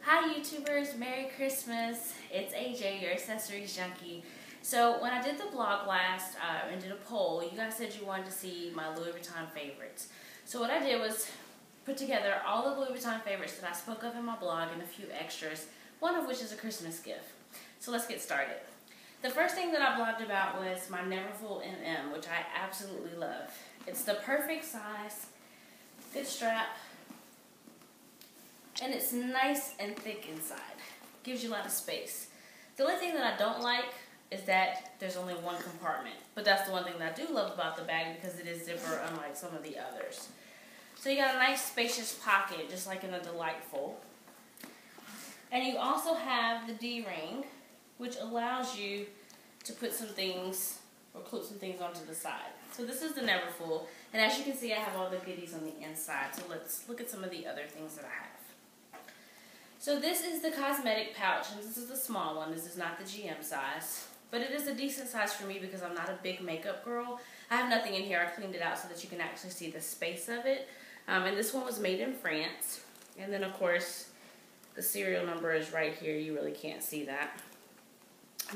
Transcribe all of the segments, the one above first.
Hi YouTubers, Merry Christmas. It's AJ, your accessories junkie. So when I did the blog last and did a poll, you guys said you wanted to see my Louis Vuitton favorites. So what I did was put together all the Louis Vuitton favorites that I spoke of in my blog and a few extras, one of which is a Christmas gift. So let's get started. The first thing that I blogged about was my Neverfull MM, which I absolutely love. It's the perfect size, good strap, and it's nice and thick inside. Gives you a lot of space. The only thing that I don't like is that there's only one compartment. But that's the one thing that I do love about the bag because it is zipper unlike some of the others. So you got a nice spacious pocket just like in a Delightful. And you also have the D-ring, which allows you to put some things or clip some things onto the side. So this is the Neverfull, and as you can see I have all the goodies on the inside. So let's look at some of the other things that I have. So this is the cosmetic pouch, and this is the small one. This is not the GM size, but it is a decent size for me because I'm not a big makeup girl. I have nothing in here. I cleaned it out so that you can actually see the space of it. And this one was made in France. And then of course the serial number is right here. You really can't see that.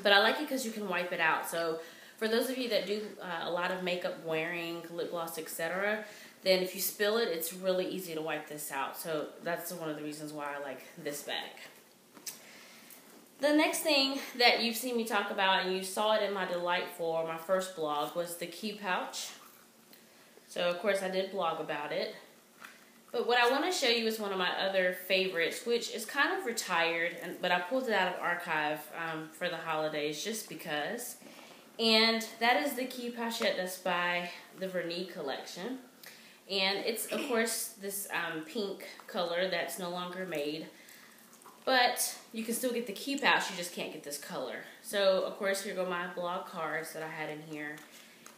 But I like it because you can wipe it out. So for those of you that do a lot of makeup wearing, lip gloss, etc., then if you spill it, it's really easy to wipe this out. So that's one of the reasons why I like this bag. The next thing that you've seen me talk about, and you saw it in my Delightful, my first blog, was the key pouch. So of course I did blog about it. But what I want to show you is one of my other favorites, which is kind of retired, but I pulled it out of archive for the holidays just because. And that is the key pochette that's by the Vuitton collection. And it's, of course, this pink color that's no longer made. But you can still get the key pouch, you just can't get this color. So, of course, here go my blog cards that I had in here.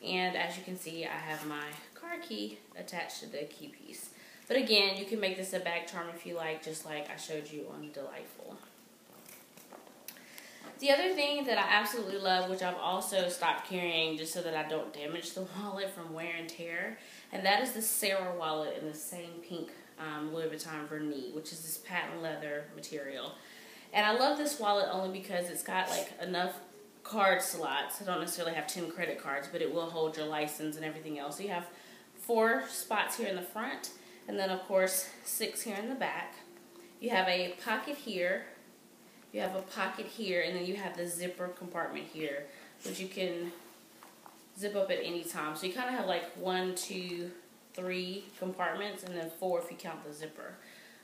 And as you can see, I have my car key attached to the key piece. But again, you can make this a bag charm if you like, just like I showed you on Delightful. The other thing that I absolutely love, which I've also stopped carrying just so that I don't damage the wallet from wear and tear, and that is the Sarah wallet in the same pink Louis Vuitton Vernis, which is this patent leather material. And I love this wallet only because it's got like enough card slots. I don't necessarily have 10 credit cards, but it will hold your license and everything else. So you have 4 spots here in the front, and then of course 6 here in the back. You have a pocket here. You have a pocket here, and then you have the zipper compartment here, which you can zip up at any time. So you kind of have like 1, 2, 3 compartments, and then 4 if you count the zipper.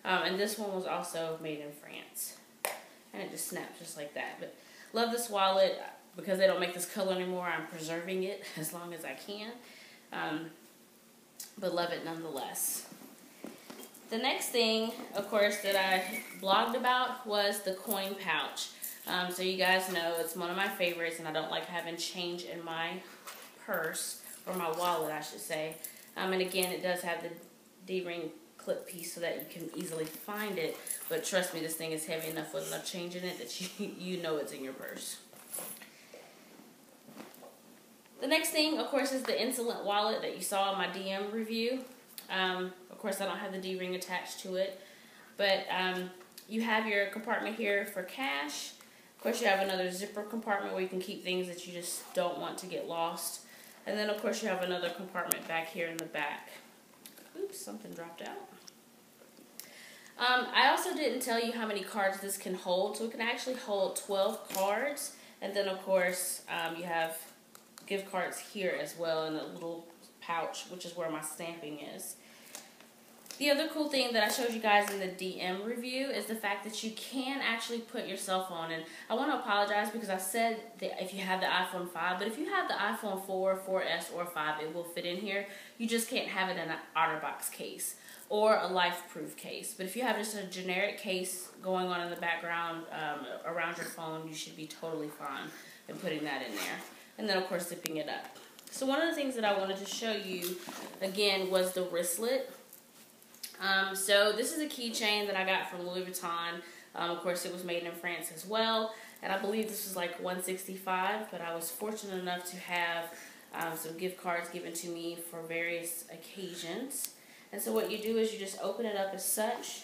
And this one was also made in France. And it just snaps just like that. But love this wallet. Because they don't make this color anymore, I'm preserving it as long as I can. But love it nonetheless. The next thing, of course, that I blogged about was the coin pouch. So you guys know it's one of my favorites, and I don't like having change in my purse, or my wallet, I should say. And again, it does have the D-ring clip piece so that you can easily find it. But trust me, this thing is heavy enough with enough change in it that you know it's in your purse. The next thing, of course, is the Insolent wallet that you saw in my DM review. Of course, I don't have the D-ring attached to it, but you have your compartment here for cash. Of course, you have another zipper compartment where you can keep things that you just don't want to get lost. And then, of course, you have another compartment back here in the back. Oops, something dropped out. I also didn't tell you how many cards this can hold, so it can actually hold 12 cards. And then, of course, you have gift cards here as well in a little pouch, which is where my stamping is. The other cool thing that I showed you guys in the DM review is the fact that you can actually put your cell phone in. I want to apologize because I said that if you have the iPhone 5, but if you have the iPhone 4, 4S, or 5, it will fit in here. You just can't have it in an OtterBox case or a life-proof case. But if you have just a generic case going on in the background around your phone, you should be totally fine in putting that in there. And then, of course, zipping it up. So one of the things that I wanted to show you, again, was the wristlet. So this is a keychain that I got from Louis Vuitton. Of course, it was made in France as well. And I believe this was like $165, but I was fortunate enough to have some gift cards given to me for various occasions. And so what you do is you just open it up as such,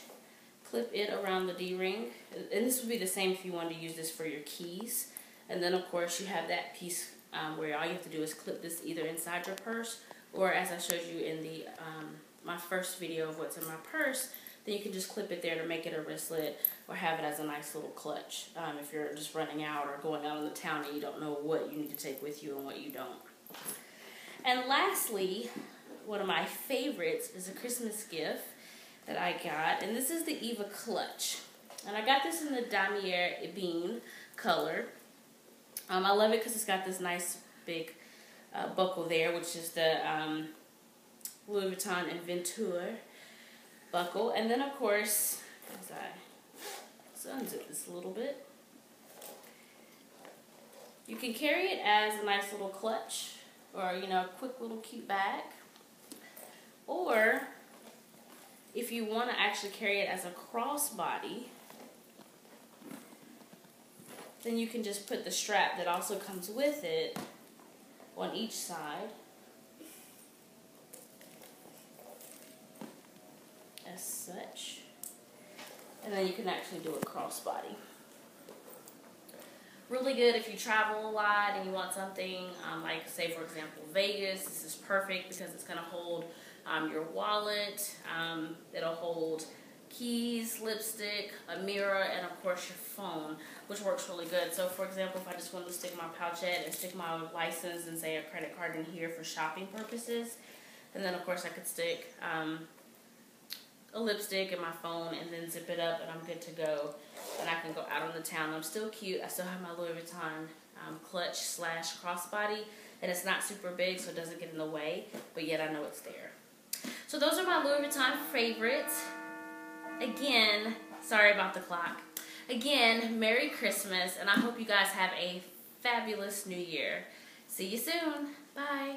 clip it around the D-ring. And this would be the same if you wanted to use this for your keys. And then of course you have that piece where all you have to do is clip this either inside your purse, or as I showed you in the my first video of what's in my purse, then you can just clip it there to make it a wristlet, or have it as a nice little clutch if you're just running out or going out in the town and you don't know what you need to take with you and what you don't. And lastly, one of my favorites is a Christmas gift that I got, and this is the Eva clutch. And I got this in the Damier Ebene color. I love it because it's got this nice big buckle there, which is the Louis Vuitton Inventure buckle. And then of course, as I unzip this a little bit, you can carry it as a nice little clutch, or you know, a quick little cute bag. Or if you want to actually carry it as a crossbody, then you can just put the strap that also comes with it on each side, as such, and then you can actually do a crossbody. Really good if you travel a lot and you want something like, say for example, Vegas. This is perfect because it's going to hold your wallet, it'll hold keys, lipstick, a mirror, and of course your phone, which works really good. So for example, if I just wanted to stick my pouchette and stick my license and say a credit card in here for shopping purposes, and then of course I could stick a lipstick and my phone and then zip it up and I'm good to go. And I can go out on the town. I'm still cute. I still have my Louis Vuitton clutch slash crossbody, and it's not super big so it doesn't get in the way, but yet I know it's there. So those are my Louis Vuitton favorites. Again, sorry about the clock. Again, Merry Christmas, and I hope you guys have a fabulous New Year. See you soon. Bye.